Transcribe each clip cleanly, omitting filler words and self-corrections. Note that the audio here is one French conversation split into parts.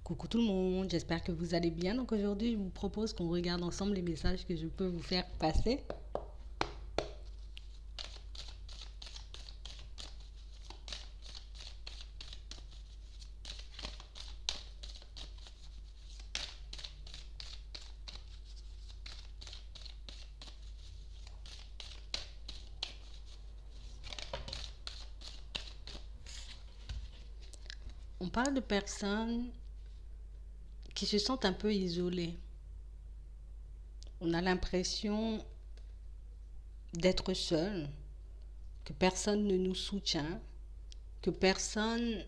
Coucou tout le monde, j'espère que vous allez bien. Donc aujourd'hui, je vous propose qu'on regarde ensemble les messages que je peux vous faire passer. On parle de personnes qui se sentent un peu isolées. On a l'impression d'être seul, que personne ne nous soutient, que personne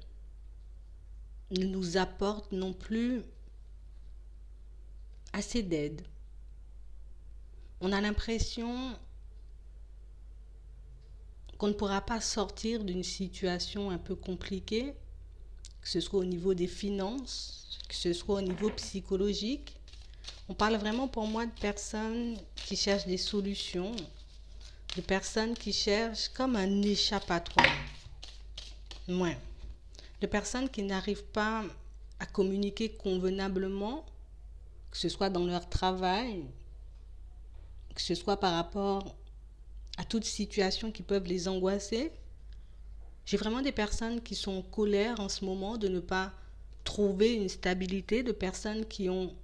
ne nous apporte non plus assez d'aide. On a l'impression qu'on ne pourra pas sortir d'une situation un peu compliquée, que ce soit au niveau des finances, que ce soit au niveau psychologique. On parle vraiment pour moi de personnes qui cherchent des solutions, de personnes qui cherchent comme un échappatoire. Ouais. De personnes qui n'arrivent pas à communiquer convenablement, que ce soit dans leur travail, que ce soit par rapport à toute situation qui peuvent les angoisser. J'ai vraiment des personnes qui sont en colère en ce moment de ne pas trouver une stabilité, de personnes qui ont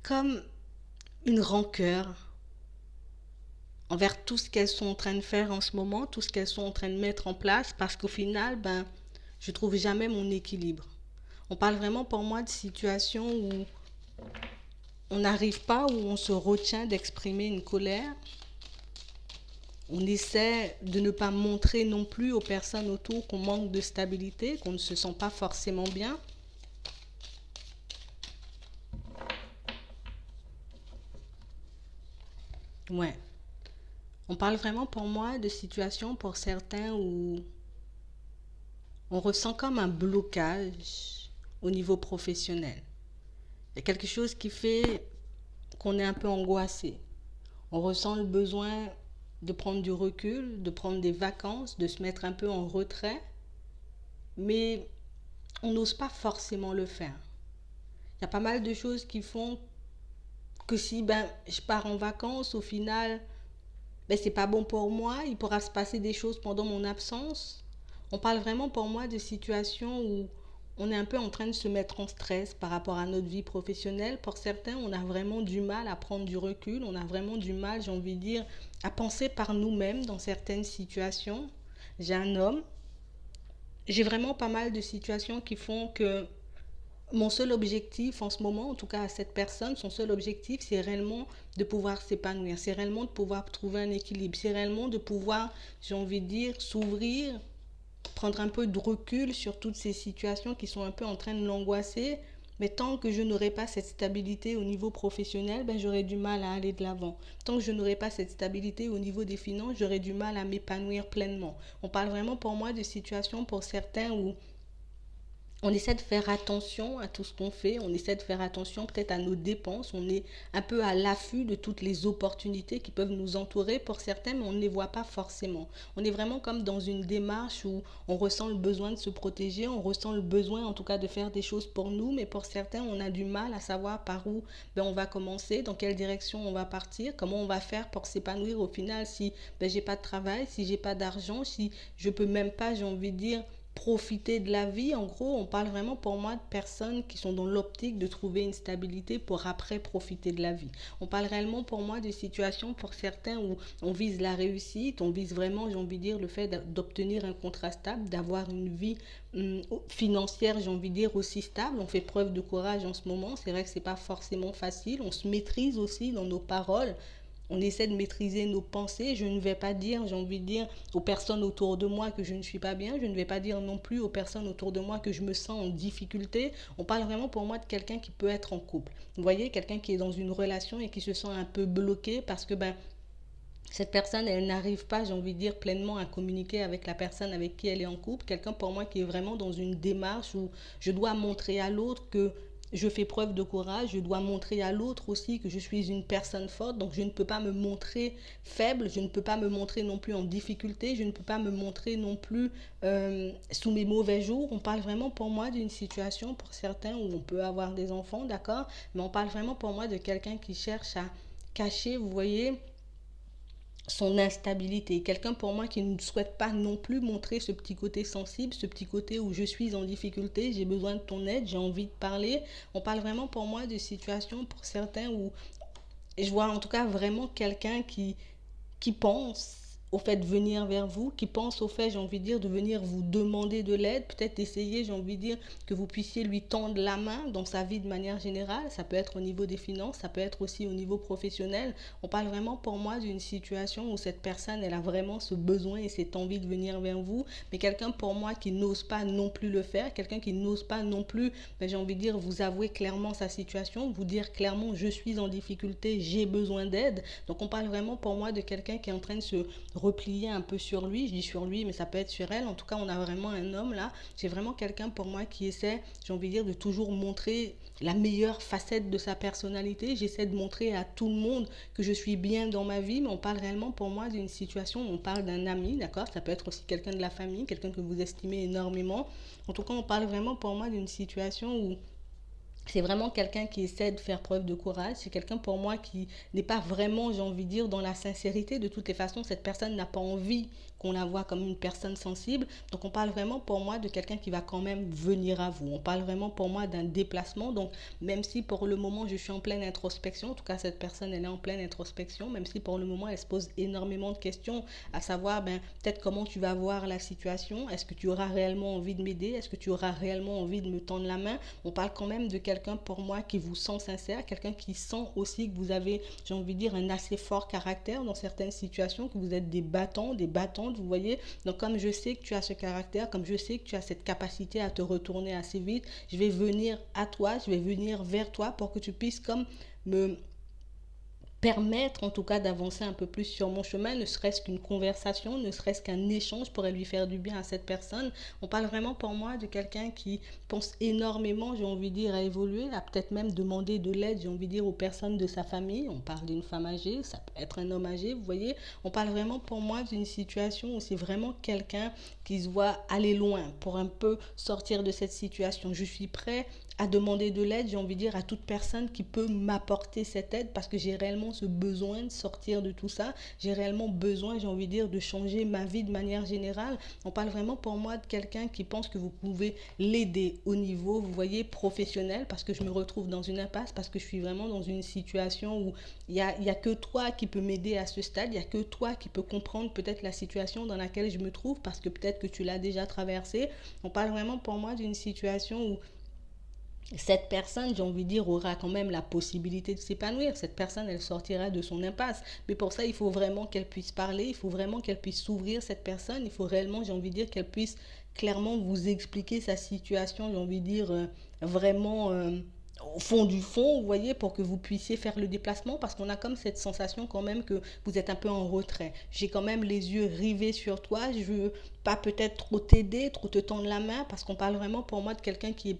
comme une rancœur envers tout ce qu'elles sont en train de faire en ce moment, tout ce qu'elles sont en train de mettre en place, parce qu'au final, je trouve jamais mon équilibre. On parle vraiment pour moi de situations où on n'arrive pas, où on se retient d'exprimer une colère. On essaie de ne pas montrer non plus aux personnes autour qu'on manque de stabilité, qu'on ne se sent pas forcément bien. Ouais. On parle vraiment pour moi de situations pour certains où on ressent comme un blocage au niveau professionnel. Il y a quelque chose qui fait qu'on est un peu angoissé. On ressent le besoin de prendre du recul, de prendre des vacances, de se mettre un peu en retrait, mais on n'ose pas forcément le faire. Il y a pas mal de choses qui font que si je pars en vacances, au final, c'est pas bon pour moi, il pourra se passer des choses pendant mon absence. On parle vraiment pour moi de situations où on est un peu en train de se mettre en stress par rapport à notre vie professionnelle. Pour certains, on a vraiment du mal à prendre du recul, on a vraiment du mal, j'ai envie de dire, à penser par nous-mêmes dans certaines situations. J'ai un homme, j'ai vraiment pas mal de situations qui font que mon seul objectif en ce moment, en tout cas à cette personne, son seul objectif, c'est réellement de pouvoir s'épanouir, c'est réellement de pouvoir trouver un équilibre, c'est réellement de pouvoir, j'ai envie de dire, s'ouvrir, prendre un peu de recul sur toutes ces situations qui sont un peu en train de l'angoisser. Mais tant que je n'aurai pas cette stabilité au niveau professionnel, j'aurai du mal à aller de l'avant. Tant que je n'aurai pas cette stabilité au niveau des finances, j'aurai du mal à m'épanouir pleinement. On parle vraiment pour moi de situations pour certains où on essaie de faire attention à tout ce qu'on fait, on essaie de faire attention peut-être à nos dépenses, on est un peu à l'affût de toutes les opportunités qui peuvent nous entourer pour certains, mais on ne les voit pas forcément. On est vraiment comme dans une démarche où on ressent le besoin de se protéger, on ressent le besoin en tout cas de faire des choses pour nous, mais pour certains, on a du mal à savoir par où on va commencer, dans quelle direction on va partir, comment on va faire pour s'épanouir au final si j'ai pas de travail, si j'ai pas d'argent, si je peux même pas, j'ai envie de dire, profiter de la vie. En gros, on parle vraiment pour moi de personnes qui sont dans l'optique de trouver une stabilité pour après profiter de la vie. On parle réellement pour moi de situations pour certains où on vise la réussite, on vise vraiment, j'ai envie de dire, le fait d'obtenir un contrat stable, d'avoir une vie financière, j'ai envie de dire, aussi stable. On fait preuve de courage en ce moment. C'est vrai que c'est pas forcément facile. On se maîtrise aussi dans nos paroles. On essaie de maîtriser nos pensées. Je ne vais pas dire, j'ai envie de dire, aux personnes autour de moi que je ne suis pas bien. Je ne vais pas dire non plus aux personnes autour de moi que je me sens en difficulté. On parle vraiment pour moi de quelqu'un qui peut être en couple. Vous voyez, quelqu'un qui est dans une relation et qui se sent un peu bloqué parce que cette personne, elle n'arrive pas, j'ai envie de dire, pleinement à communiquer avec la personne avec qui elle est en couple. Quelqu'un pour moi qui est vraiment dans une démarche où je dois montrer à l'autre que je fais preuve de courage, je dois montrer à l'autre aussi que je suis une personne forte, donc je ne peux pas me montrer faible, je ne peux pas me montrer non plus en difficulté, je ne peux pas me montrer non plus sous mes mauvais jours. On parle vraiment pour moi d'une situation pour certains où on peut avoir des enfants, d'accord, mais on parle vraiment pour moi de quelqu'un qui cherche à cacher, vous voyez, son instabilité. Quelqu'un pour moi qui ne souhaite pas non plus montrer ce petit côté sensible, ce petit côté où je suis en difficulté, j'ai besoin de ton aide, j'ai envie de parler. On parle vraiment pour moi de situations pour certains où je vois en tout cas vraiment quelqu'un qui pense au fait de venir vers vous, qui pense au fait, j'ai envie de dire, de venir vous demander de l'aide, peut-être essayer, j'ai envie de dire, que vous puissiez lui tendre la main dans sa vie de manière générale. Ça peut être au niveau des finances, ça peut être aussi au niveau professionnel. On parle vraiment pour moi d'une situation où cette personne, elle a vraiment ce besoin et cette envie de venir vers vous, mais quelqu'un pour moi qui n'ose pas non plus le faire, quelqu'un qui n'ose pas non plus, j'ai envie de dire, vous avouer clairement sa situation, vous dire clairement, je suis en difficulté, j'ai besoin d'aide. Donc on parle vraiment pour moi de quelqu'un qui est en train de se replier un peu sur lui, je dis sur lui, mais ça peut être sur elle. En tout cas, on a vraiment un homme là. J'ai vraiment quelqu'un pour moi qui essaie, j'ai envie de dire, de toujours montrer la meilleure facette de sa personnalité. J'essaie de montrer à tout le monde que je suis bien dans ma vie, mais on parle réellement pour moi d'une situation, on parle d'un ami, d'accord? Ça peut être aussi quelqu'un de la famille, quelqu'un que vous estimez énormément. En tout cas, on parle vraiment pour moi d'une situation où c'est vraiment quelqu'un qui essaie de faire preuve de courage. C'est quelqu'un pour moi qui n'est pas vraiment, j'ai envie de dire, dans la sincérité. De toutes les façons, cette personne n'a pas envie qu'on la voit comme une personne sensible. Donc on parle vraiment pour moi de quelqu'un qui va quand même venir à vous. On parle vraiment pour moi d'un déplacement. Donc même si pour le moment je suis en pleine introspection, en tout cas cette personne elle est en pleine introspection, même si pour le moment elle se pose énormément de questions, à savoir peut-être comment tu vas voir la situation, est-ce que tu auras réellement envie de m'aider, est-ce que tu auras réellement envie de me tendre la main. On parle quand même de quelqu'un pour moi qui vous sent sincère, quelqu'un qui sent aussi que vous avez, j'ai envie de dire, un assez fort caractère dans certaines situations, que vous êtes des battants, des battantes, vous voyez. Donc comme je sais que tu as ce caractère, comme je sais que tu as cette capacité à te retourner assez vite, je vais venir à toi, je vais venir vers toi pour que tu puisses comme me permettre en tout cas d'avancer un peu plus sur mon chemin, ne serait-ce qu'une conversation, ne serait-ce qu'un échange pourrait lui faire du bien à cette personne. On parle vraiment pour moi de quelqu'un qui pense énormément, j'ai envie de dire, à évoluer, à peut-être même demander de l'aide, j'ai envie de dire, aux personnes de sa famille. On parle d'une femme âgée, ça peut être un homme âgé, vous voyez. On parle vraiment pour moi d'une situation où c'est vraiment quelqu'un qui se voit aller loin pour un peu sortir de cette situation. Je suis prêt à demander de l'aide, j'ai envie de dire, à toute personne qui peut m'apporter cette aide parce que j'ai réellement ce besoin de sortir de tout ça. J'ai réellement besoin, j'ai envie de dire, de changer ma vie de manière générale. On parle vraiment pour moi de quelqu'un qui pense que vous pouvez l'aider au niveau, vous voyez, professionnel, parce que je me retrouve dans une impasse, parce que je suis vraiment dans une situation où il y a que toi qui peux m'aider à ce stade, il n'y a que toi qui peux comprendre peut-être la situation dans laquelle je me trouve, parce que peut-être que tu l'as déjà traversée. On parle vraiment pour moi d'une situation où cette personne, j'ai envie de dire, aura quand même la possibilité de s'épanouir. Cette personne, elle sortira de son impasse. Mais pour ça, il faut vraiment qu'elle puisse parler, il faut vraiment qu'elle puisse s'ouvrir, cette personne. Il faut réellement, j'ai envie de dire, qu'elle puisse clairement vous expliquer sa situation, j'ai envie de dire, vraiment au fond du fond, vous voyez, pour que vous puissiez faire le déplacement, parce qu'on a comme cette sensation quand même que vous êtes un peu en retrait. J'ai quand même les yeux rivés sur toi, je veux pas peut-être trop t'aider, trop te tendre la main, parce qu'on parle vraiment pour moi de quelqu'un qui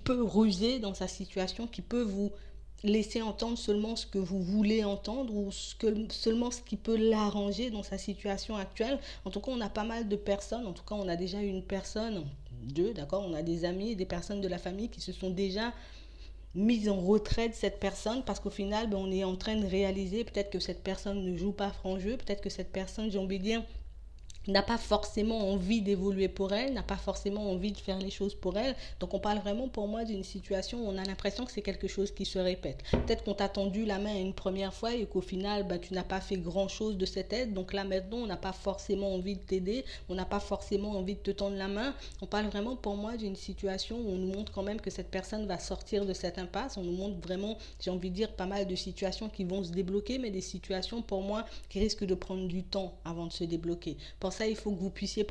peut ruser dans sa situation, qui peut vous laisser entendre seulement ce que vous voulez entendre ou seulement ce qui peut l'arranger dans sa situation actuelle. En tout cas, on a pas mal de personnes, en tout cas, on a déjà une personne, deux, d'accord, on a des amis, des personnes de la famille qui se sont déjà mises en retrait de cette personne parce qu'au final, on est en train de réaliser peut-être que cette personne ne joue pas franc jeu, peut-être que cette personne, j'ai envie de dire, n'a pas forcément envie d'évoluer pour elle, n'a pas forcément envie de faire les choses pour elle. Donc on parle vraiment pour moi d'une situation où on a l'impression que c'est quelque chose qui se répète. Peut-être qu'on t'a tendu la main une première fois et qu'au final, tu n'as pas fait grand-chose de cette aide. Donc là maintenant, on n'a pas forcément envie de t'aider, on n'a pas forcément envie de te tendre la main. On parle vraiment pour moi d'une situation où on nous montre quand même que cette personne va sortir de cette impasse. On nous montre vraiment, j'ai envie de dire, pas mal de situations qui vont se débloquer, mais des situations pour moi qui risquent de prendre du temps avant de se débloquer. Pour ça, il faut que vous puissiez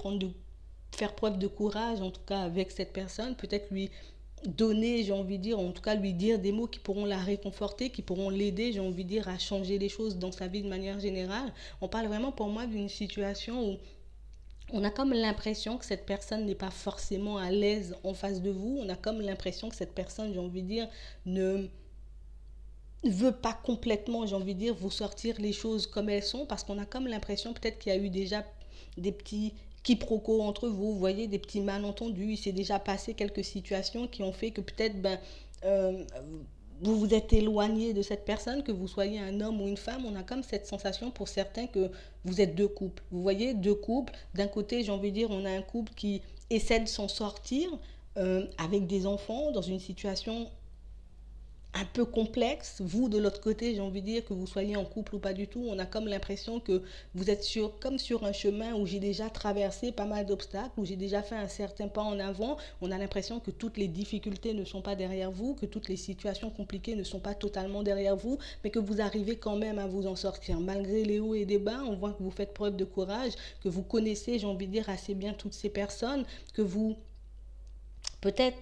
faire preuve de courage, en tout cas avec cette personne, peut-être lui donner, j'ai envie de dire, en tout cas lui dire des mots qui pourront la réconforter, qui pourront l'aider, j'ai envie de dire, à changer les choses dans sa vie de manière générale. On parle vraiment pour moi d'une situation où On a comme l'impression que cette personne n'est pas forcément à l'aise en face de vous. On a comme l'impression que cette personne, j'ai envie de dire, ne veut pas complètement, j'ai envie de dire, vous sortir les choses comme elles sont, parce qu'on a comme l'impression peut-être qu'il y a eu déjà des petits quiproquos entre vous, vous voyez, des petits malentendus. Il s'est déjà passé quelques situations qui ont fait que peut-être euh, vous vous êtes éloigné de cette personne, que vous soyez un homme ou une femme. On a comme cette sensation pour certains que vous êtes deux couples. Vous voyez, deux couples. D'un côté, j'ai envie de dire, on a un couple qui essaie de s'en sortir avec des enfants dans une situation un peu complexe. Vous, de l'autre côté, j'ai envie de dire, que vous soyez en couple ou pas du tout, on a comme l'impression que vous êtes comme sur un chemin où j'ai déjà traversé pas mal d'obstacles, où j'ai déjà fait un certain pas en avant. On a l'impression que toutes les difficultés ne sont pas derrière vous, que toutes les situations compliquées ne sont pas totalement derrière vous, mais que vous arrivez quand même à vous en sortir. Malgré les hauts et les bas, on voit que vous faites preuve de courage, que vous connaissez, j'ai envie de dire, assez bien toutes ces personnes, que vous, peut-être,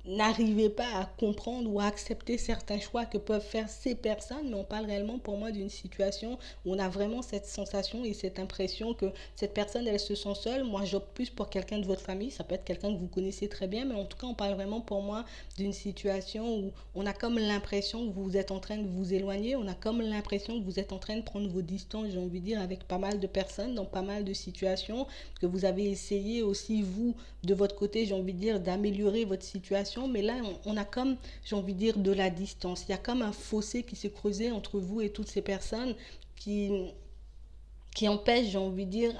n'arrivez pas à comprendre ou à accepter certains choix que peuvent faire ces personnes, mais on parle réellement pour moi d'une situation où on a vraiment cette sensation et cette impression que cette personne, elle se sent seule. Moi, j'opte plus pour quelqu'un de votre famille, ça peut être quelqu'un que vous connaissez très bien, mais en tout cas, on parle vraiment pour moi d'une situation où on a comme l'impression que vous êtes en train de vous éloigner, on a comme l'impression que vous êtes en train de prendre vos distances, j'ai envie de dire, avec pas mal de personnes, dans pas mal de situations, que vous avez essayé aussi, vous, de votre côté, j'ai envie de dire, d'améliorer votre situation, mais là, on a comme, j'ai envie de dire, de la distance. Il y a comme un fossé qui s'est creusé entre vous et toutes ces personnes qui, qui empêche, j'ai envie de dire,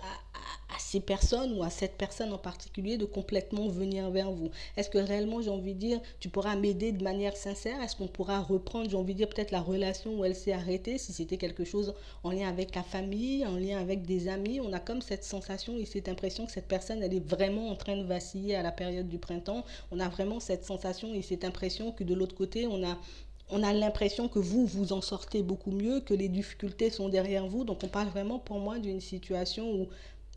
à ces personnes ou à cette personne en particulier de complètement venir vers vous. Est-ce que réellement, j'ai envie de dire, tu pourras m'aider de manière sincère? Est-ce qu'on pourra reprendre, j'ai envie de dire, peut-être la relation où elle s'est arrêtée, si c'était quelque chose en lien avec la famille, en lien avec des amis? On a comme cette sensation et cette impression que cette personne, elle est vraiment en train de vaciller à la période du printemps. On a vraiment cette sensation et cette impression que de l'autre côté, on a l'impression que vous, vous en sortez beaucoup mieux, que les difficultés sont derrière vous. Donc on parle vraiment pour moi d'une situation où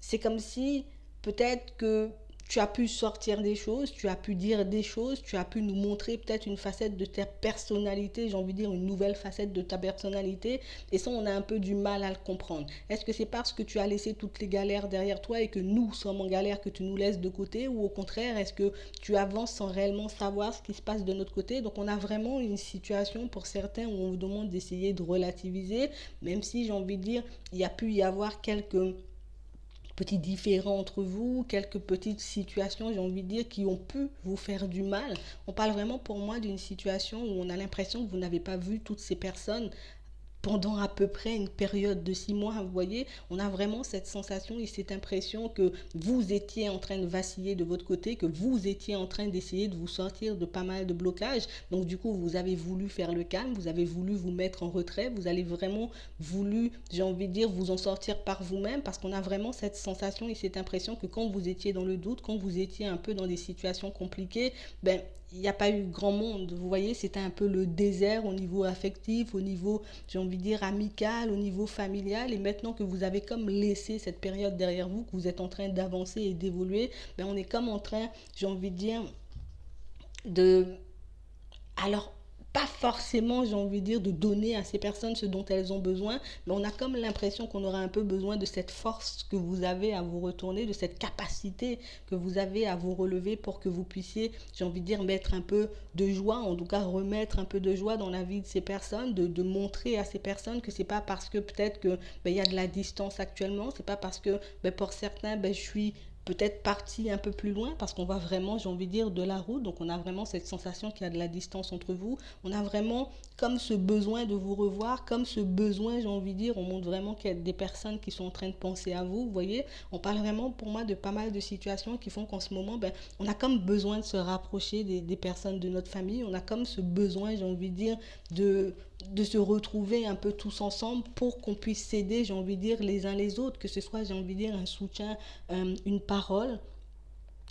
c'est comme si peut-être que tu as pu sortir des choses, tu as pu dire des choses, tu as pu nous montrer peut-être une facette de ta personnalité, j'ai envie de dire une nouvelle facette de ta personnalité, et ça on a un peu du mal à le comprendre. Est-ce que c'est parce que tu as laissé toutes les galères derrière toi et que nous sommes en galère que tu nous laisses de côté, ou au contraire est-ce que tu avances sans réellement savoir ce qui se passe de notre côté? Donc on a vraiment une situation pour certains où on vous demande d'essayer de relativiser, même si j'ai envie de dire il y a pu y avoir quelques petits différends entre vous, quelques petites situations, j'ai envie de dire, qui ont pu vous faire du mal. On parle vraiment pour moi d'une situation où on a l'impression que vous n'avez pas vu toutes ces personnes pendant à peu près une période de 6 mois, vous voyez, on a vraiment cette sensation et cette impression que vous étiez en train de vaciller de votre côté, que vous étiez en train d'essayer de vous sortir de pas mal de blocages. Donc du coup, vous avez voulu faire le calme, vous avez voulu vous mettre en retrait, vous avez vraiment voulu, j'ai envie de dire, vous en sortir par vous-même, parce qu'on a vraiment cette sensation et cette impression que quand vous étiez dans le doute, quand vous étiez un peu dans des situations compliquées, ben il n'y a pas eu grand monde. Vous voyez, c'était un peu le désert au niveau affectif, au niveau, j'ai envie de dire, amical, au niveau familial. Et maintenant que vous avez comme laissé cette période derrière vous, que vous êtes en train d'avancer et d'évoluer, ben on est comme en train, j'ai envie de dire, de alors, pas forcément, j'ai envie de dire, de donner à ces personnes ce dont elles ont besoin, mais on a comme l'impression qu'on aura un peu besoin de cette force que vous avez à vous retourner, de cette capacité que vous avez à vous relever pour que vous puissiez, j'ai envie de dire, mettre un peu de joie, en tout cas remettre un peu de joie dans la vie de ces personnes, de montrer à ces personnes que c'est pas parce que peut-être que il y a de la distance actuellement, c'est pas parce que pour certains, je suis peut-être partie un peu plus loin parce qu'on voit vraiment, j'ai envie de dire, de la route. Donc on a vraiment cette sensation qu'il y a de la distance entre vous. On a vraiment comme ce besoin de vous revoir, comme ce besoin, j'ai envie de dire, on montre vraiment qu'il y a des personnes qui sont en train de penser à vous. Vous voyez, on parle vraiment pour moi de pas mal de situations qui font qu'en ce moment, on a comme besoin de se rapprocher des personnes de notre famille. On a comme ce besoin, j'ai envie de dire, de se retrouver un peu tous ensemble pour qu'on puisse s'aider, j'ai envie de dire, les uns les autres, que ce soit, j'ai envie de dire, un soutien, une parole,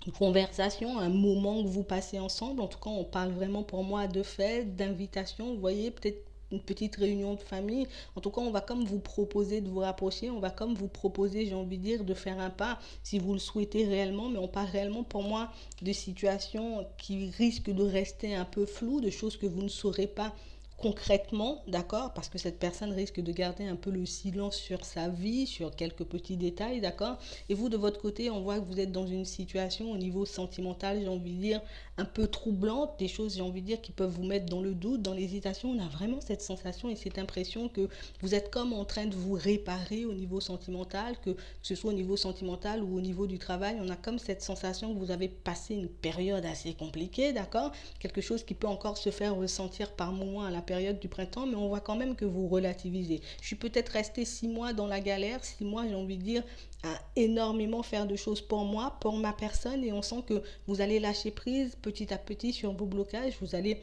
une conversation, un moment que vous passez ensemble. En tout cas, on parle vraiment pour moi de fête, d'invitation, vous voyez, peut-être une petite réunion de famille. En tout cas, on va comme vous proposer de vous rapprocher, on va comme vous proposer, j'ai envie de dire, de faire un pas si vous le souhaitez réellement, mais on parle réellement pour moi de situations qui risquent de rester un peu floues, de choses que vous ne saurez pas concrètement, d'accord? Parce que cette personne risque de garder un peu le silence sur sa vie, sur quelques petits détails, d'accord? Et vous, de votre côté, on voit que vous êtes dans une situation au niveau sentimental, j'ai envie de dire, un peu troublante, des choses, j'ai envie de dire, qui peuvent vous mettre dans le doute, dans l'hésitation. On a vraiment cette sensation et cette impression que vous êtes comme en train de vous réparer au niveau sentimental, que ce soit au niveau sentimental ou au niveau du travail. On a comme cette sensation que vous avez passé une période assez compliquée, d'accord? Quelque chose qui peut encore se faire ressentir par moments à la période du printemps, mais on voit quand même que vous relativisez. Je suis peut-être restée 6 mois dans la galère, 6 mois, j'ai envie de dire, à énormément faire de choses pour moi, pour ma personne, et on sent que vous allez lâcher prise petit à petit sur vos blocages, vous allez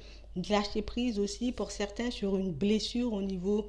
lâcher prise aussi pour certains sur une blessure au niveau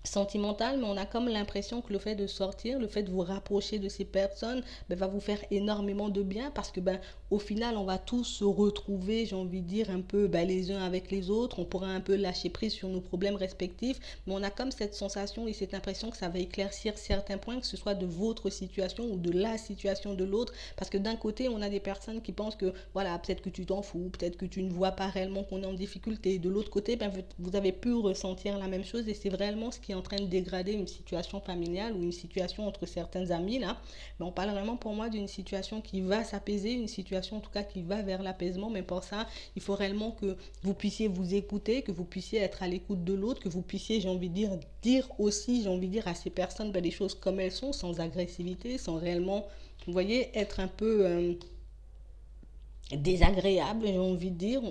sentimentale, mais on a comme l'impression que le fait de sortir, le fait de vous rapprocher de ces personnes, ben, va vous faire énormément de bien parce que ben, au final, on va tous se retrouver, j'ai envie de dire, un peu ben, les uns avec les autres. On pourra un peu lâcher prise sur nos problèmes respectifs, mais on a comme cette sensation et cette impression que ça va éclaircir certains points, que ce soit de votre situation ou de la situation de l'autre. Parce que d'un côté, on a des personnes qui pensent que, voilà, peut-être que tu t'en fous, peut-être que tu ne vois pas réellement qu'on est en difficulté. De l'autre côté, ben, vous avez pu ressentir la même chose et c'est vraiment ce qui est en train de dégrader une situation familiale ou une situation entre certains amis là. Mais on parle vraiment pour moi d'une situation qui va s'apaiser, une situation en tout cas qui va vers l'apaisement. Mais pour ça, il faut réellement que vous puissiez vous écouter, que vous puissiez être à l'écoute de l'autre, que vous puissiez, j'ai envie de dire aussi, j'ai envie de dire à ces personnes ben, les choses comme elles sont, sans agressivité, sans réellement, vous voyez, être un peu désagréable, j'ai envie de dire.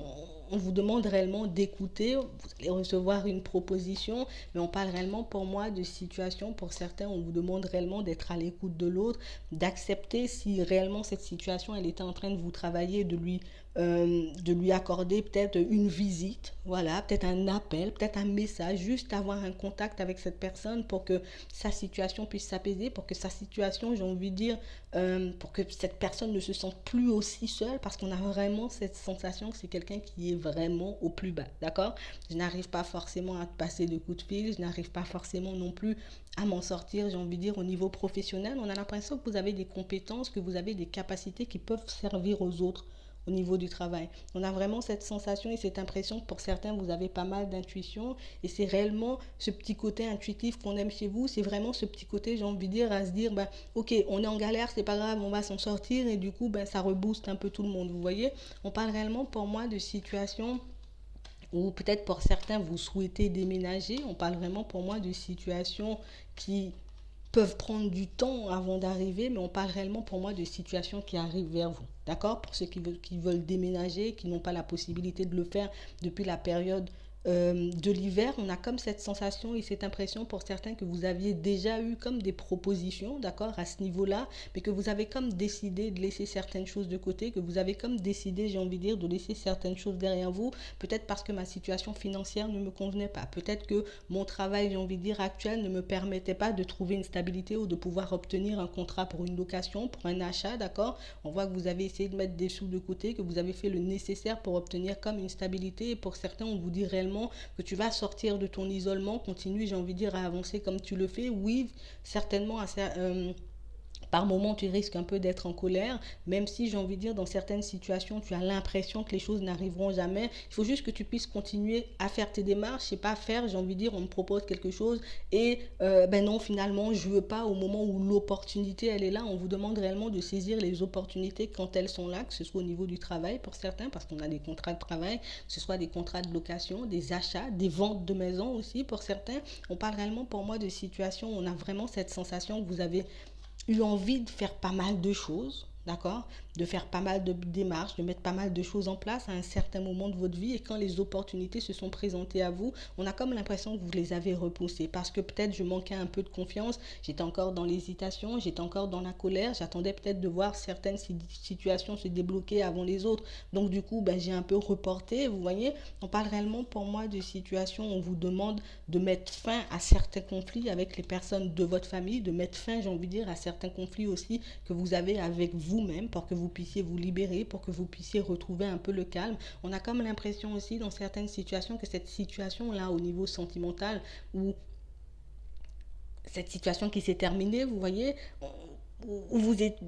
On vous demande réellement d'écouter, vous allez recevoir une proposition, mais on parle réellement pour moi de situation. Pour certains, on vous demande réellement d'être à l'écoute de l'autre, d'accepter si réellement cette situation, elle était en train de vous travailler, de lui accorder peut-être une visite, voilà, peut-être un appel, peut-être un message, juste avoir un contact avec cette personne pour que sa situation puisse s'apaiser, pour que sa situation, j'ai envie de dire, pour que cette personne ne se sente plus aussi seule, parce qu'on a vraiment cette sensation que c'est quelqu'un qui est vraiment au plus bas, d'accord? Je n'arrive pas forcément à passer de coups de fil, je n'arrive pas forcément non plus à m'en sortir, j'ai envie de dire, au niveau professionnel. On a l'impression que vous avez des compétences, que vous avez des capacités qui peuvent servir aux autres au niveau du travail. On a vraiment cette sensation et cette impression que pour certains, vous avez pas mal d'intuition et c'est réellement ce petit côté intuitif qu'on aime chez vous. C'est vraiment ce petit côté, j'ai envie de dire, à se dire, ben, ok, on est en galère, c'est pas grave, on va s'en sortir et du coup, ben, ça rebooste un peu tout le monde. Vous voyez, on parle réellement pour moi de situation ou peut-être pour certains, vous souhaitez déménager. On parle vraiment pour moi de situations qui peuvent prendre du temps avant d'arriver, mais on parle réellement pour moi de situations qui arrivent vers vous. D'accord? Pour ceux qui veulent déménager, qui n'ont pas la possibilité de le faire depuis la période de l'hiver, on a comme cette sensation et cette impression pour certains que vous aviez déjà eu comme des propositions, d'accord, à ce niveau-là, mais que vous avez comme décidé de laisser certaines choses de côté, que vous avez comme décidé, j'ai envie de dire, de laisser certaines choses derrière vous, peut-être parce que ma situation financière ne me convenait pas, peut-être que mon travail, j'ai envie de dire, actuel ne me permettait pas de trouver une stabilité ou de pouvoir obtenir un contrat pour une location, pour un achat, d'accord. On voit que vous avez essayé de mettre des sous de côté, que vous avez fait le nécessaire pour obtenir comme une stabilité, et pour certains, on vous dit réellement que tu vas sortir de ton isolement, continue, j'ai envie de dire, à avancer comme tu le fais. Oui, certainement, par moments, tu risques un peu d'être en colère, même si j'ai envie de dire, dans certaines situations, tu as l'impression que les choses n'arriveront jamais. Il faut juste que tu puisses continuer à faire tes démarches. C'est pas faire, j'ai envie de dire, on me propose quelque chose et ben non, finalement, je veux pas au moment où l'opportunité, elle est là. On vous demande réellement de saisir les opportunités quand elles sont là, que ce soit au niveau du travail pour certains, parce qu'on a des contrats de travail, que ce soit des contrats de location, des achats, des ventes de maisons aussi pour certains. On parle réellement pour moi de situations où on a vraiment cette sensation que vous avez eu envie de faire pas mal de choses, d'accord, de faire pas mal de démarches, de mettre pas mal de choses en place à un certain moment de votre vie et quand les opportunités se sont présentées à vous, on a comme l'impression que vous les avez repoussées parce que peut-être je manquais un peu de confiance, j'étais encore dans l'hésitation, j'étais encore dans la colère, j'attendais peut-être de voir certaines situations se débloquer avant les autres, donc du coup ben, j'ai un peu reporté, vous voyez, on parle réellement pour moi de situations où on vous demande de mettre fin à certains conflits avec les personnes de votre famille, de mettre fin, j'ai envie de dire, à certains conflits aussi que vous avez avec vous-même pour que vous puissiez vous libérer, pour que vous puissiez retrouver un peu le calme. On a comme l'impression aussi dans certaines situations que cette situation-là au niveau sentimental ou cette situation qui s'est terminée, vous voyez, où vous êtes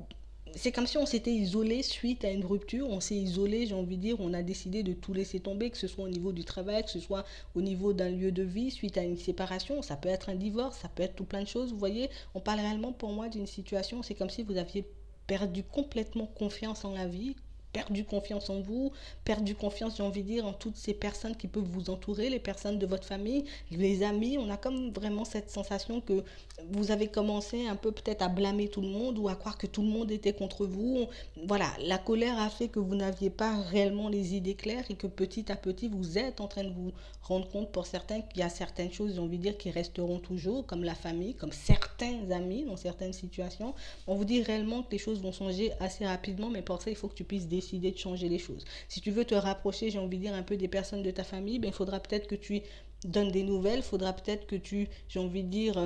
c'est comme si on s'était isolé suite à une rupture, on s'est isolé, j'ai envie de dire, on a décidé de tout laisser tomber, que ce soit au niveau du travail, que ce soit au niveau d'un lieu de vie, suite à une séparation, ça peut être un divorce, ça peut être tout plein de choses, vous voyez, on parle réellement pour moi d'une situation, c'est comme si vous aviez perdu complètement confiance en la vie, perdu confiance en vous, perdu confiance, j'ai envie de dire, en toutes ces personnes qui peuvent vous entourer, les personnes de votre famille, les amis. On a comme vraiment cette sensation que vous avez commencé un peu peut-être à blâmer tout le monde ou à croire que tout le monde était contre vous. Voilà, la colère a fait que vous n'aviez pas réellement les idées claires et que petit à petit, vous êtes en train de vous rendre compte pour certains qu'il y a certaines choses, j'ai envie de dire, qui resteront toujours, comme la famille, comme certains amis dans certaines situations. On vous dit réellement que les choses vont changer assez rapidement, mais pour ça, il faut que tu puisses décider de changer les choses. Si tu veux te rapprocher, j'ai envie de dire, un peu des personnes de ta famille, ben, il faudra peut-être que tu donnes des nouvelles, il faudra peut-être que tu, j'ai envie de dire,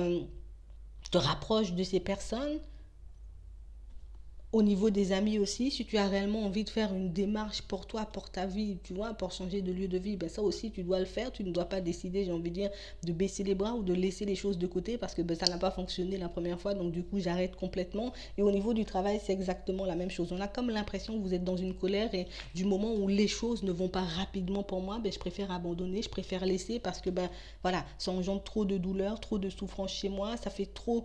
te rapproches de ces personnes. Au niveau des amis aussi, si tu as réellement envie de faire une démarche pour toi, pour ta vie, tu vois, pour changer de lieu de vie, ben ça aussi tu dois le faire. Tu ne dois pas décider, j'ai envie de dire, de baisser les bras ou de laisser les choses de côté parce que ben, ça n'a pas fonctionné la première fois, donc du coup j'arrête complètement. Et au niveau du travail, c'est exactement la même chose. On a comme l'impression que vous êtes dans une colère et du moment où les choses ne vont pas rapidement pour moi, ben, je préfère abandonner, je préfère laisser parce que ben voilà, ça engendre trop de douleur, trop de souffrance chez moi, ça fait trop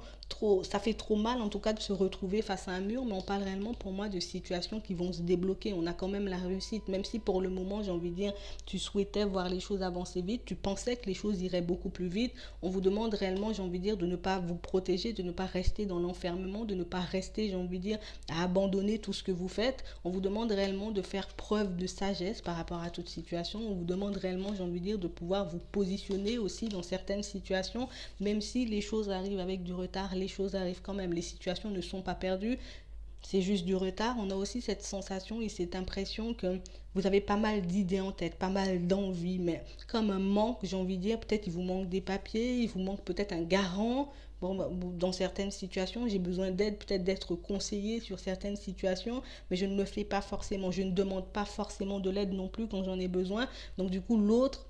mal en tout cas de se retrouver face à un mur, mais on parle réellement pour moi de situations qui vont se débloquer. On a quand même la réussite, même si pour le moment, j'ai envie de dire, tu souhaitais voir les choses avancer vite, tu pensais que les choses iraient beaucoup plus vite. On vous demande réellement, j'ai envie de dire, de ne pas vous protéger, de ne pas rester dans l'enfermement, de ne pas rester, j'ai envie de dire, à abandonner tout ce que vous faites. On vous demande réellement de faire preuve de sagesse par rapport à toute situation. On vous demande réellement, j'ai envie de dire, de pouvoir vous positionner aussi dans certaines situations, même si les choses arrivent avec du retard, les choses arrivent quand même. Les situations ne sont pas perdues, c'est juste du retard. On a aussi cette sensation et cette impression que vous avez pas mal d'idées en tête, pas mal d'envies, mais comme un manque, j'ai envie de dire, peut-être il vous manque des papiers, il vous manque peut-être un garant. Bon, dans certaines situations, j'ai besoin d'aide, peut-être d'être conseillé sur certaines situations, mais je ne le fais pas forcément. Je ne demande pas forcément de l'aide non plus quand j'en ai besoin. Donc du coup, l'autre,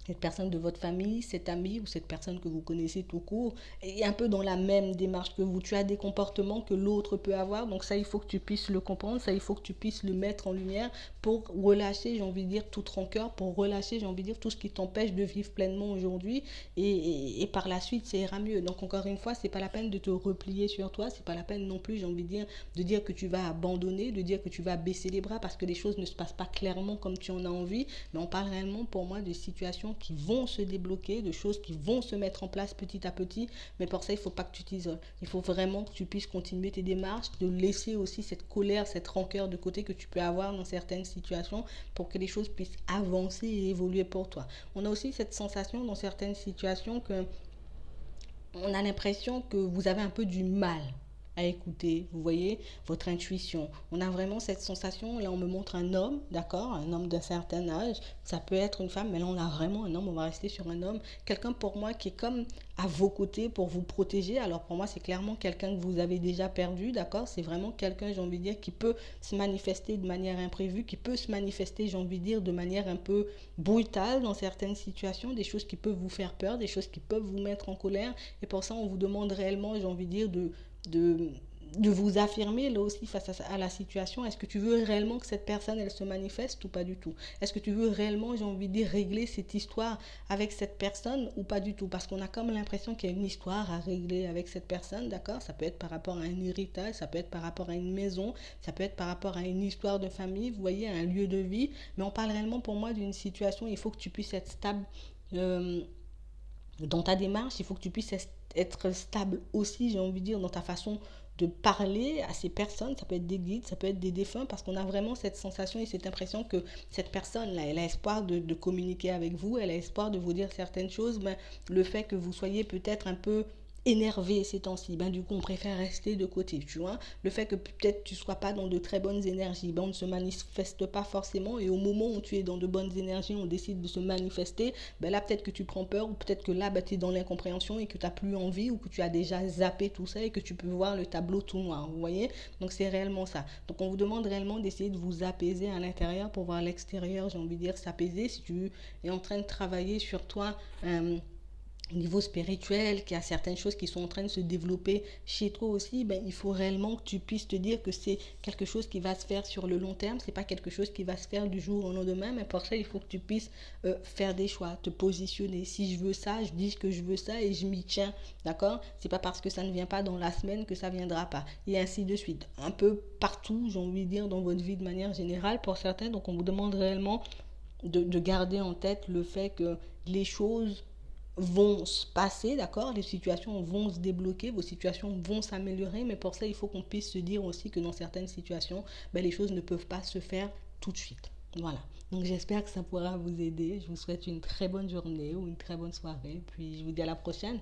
cette personne de votre famille, cet ami ou cette personne que vous connaissez tout court, est un peu dans la même démarche que vous. Tu as des comportements que l'autre peut avoir, donc ça, il faut que tu puisses le comprendre, ça, il faut que tu puisses le mettre en lumière pour relâcher, j'ai envie de dire, toute rancœur, pour relâcher, j'ai envie de dire, tout ce qui t'empêche de vivre pleinement aujourd'hui, et par la suite, ça ira mieux. Donc, encore une fois, c'est pas la peine de te replier sur toi, c'est pas la peine non plus, j'ai envie de dire que tu vas abandonner, de dire que tu vas baisser les bras parce que les choses ne se passent pas clairement comme tu en as envie, mais on parle réellement pour moi de situations qui vont se débloquer, de choses qui vont se mettre en place petit à petit. Mais pour ça, il ne faut pas que tu t'isoles. Il faut vraiment que tu puisses continuer tes démarches, de laisser aussi cette colère, cette rancœur de côté que tu peux avoir dans certaines situations pour que les choses puissent avancer et évoluer pour toi. On a aussi cette sensation dans certaines situations que on a l'impression que vous avez un peu du mal à écouter, vous voyez, votre intuition. On a vraiment cette sensation, là on me montre un homme, d'accord, un homme d'un certain âge, ça peut être une femme, mais là on a vraiment un homme, on va rester sur un homme, quelqu'un pour moi qui est comme à vos côtés pour vous protéger. Alors pour moi c'est clairement quelqu'un que vous avez déjà perdu, d'accord, c'est vraiment quelqu'un, j'ai envie de dire, qui peut se manifester de manière imprévue, qui peut se manifester, j'ai envie de dire, de manière un peu brutale dans certaines situations, des choses qui peuvent vous faire peur, des choses qui peuvent vous mettre en colère, et pour ça on vous demande réellement, j'ai envie de dire, de, de vous affirmer là aussi face à la situation. Est-ce que tu veux réellement que cette personne elle se manifeste ou pas du tout? Est-ce que tu veux réellement, j'ai envie de dire, régler cette histoire avec cette personne ou pas du tout? Parce qu'on a comme l'impression qu'il y a une histoire à régler avec cette personne, d'accord? Ça peut être par rapport à un héritage, ça peut être par rapport à une maison, ça peut être par rapport à une histoire de famille, vous voyez, un lieu de vie, mais on parle réellement pour moi d'une situation, il faut que tu puisses être stable euh, dans ta démarche, il faut que tu puisses être stable aussi, j'ai envie de dire, dans ta façon de parler à ces personnes. Ça peut être des guides, ça peut être des défunts, parce qu'on a vraiment cette sensation et cette impression que cette personne-là, elle a espoir de communiquer avec vous, elle a espoir de vous dire certaines choses, mais le fait que vous soyez peut-être un peu énervé ces temps-ci, ben du coup on préfère rester de côté, tu vois. Le fait que peut-être tu sois pas dans de très bonnes énergies, ben on ne se manifeste pas forcément, et au moment où tu es dans de bonnes énergies, on décide de se manifester, ben là peut-être que tu prends peur, ou peut-être que là ben, tu es dans l'incompréhension et que tu n'as plus envie, ou que tu as déjà zappé tout ça et que tu peux voir le tableau tout noir, vous voyez. Donc c'est réellement ça. Donc on vous demande réellement d'essayer de vous apaiser à l'intérieur pour voir l'extérieur, j'ai envie de dire, s'apaiser. Si tu es en train de travailler sur toi, au niveau spirituel, qu'il y a certaines choses qui sont en train de se développer chez toi aussi, ben, il faut réellement que tu puisses te dire que c'est quelque chose qui va se faire sur le long terme, c'est pas quelque chose qui va se faire du jour au lendemain, mais pour ça, il faut que tu puisses faire des choix, te positionner. Si je veux ça, je dis que je veux ça et je m'y tiens, d'accord? C'est pas parce que ça ne vient pas dans la semaine que ça viendra pas, et ainsi de suite. Un peu partout, j'ai envie de dire, dans votre vie de manière générale, pour certains, donc on vous demande réellement de garder en tête le fait que les choses vont se passer, d'accord? Les situations vont se débloquer, vos situations vont s'améliorer, mais pour ça, il faut qu'on puisse se dire aussi que dans certaines situations, ben, les choses ne peuvent pas se faire tout de suite. Voilà. Donc j'espère que ça pourra vous aider. Je vous souhaite une très bonne journée ou une très bonne soirée. Puis je vous dis à la prochaine.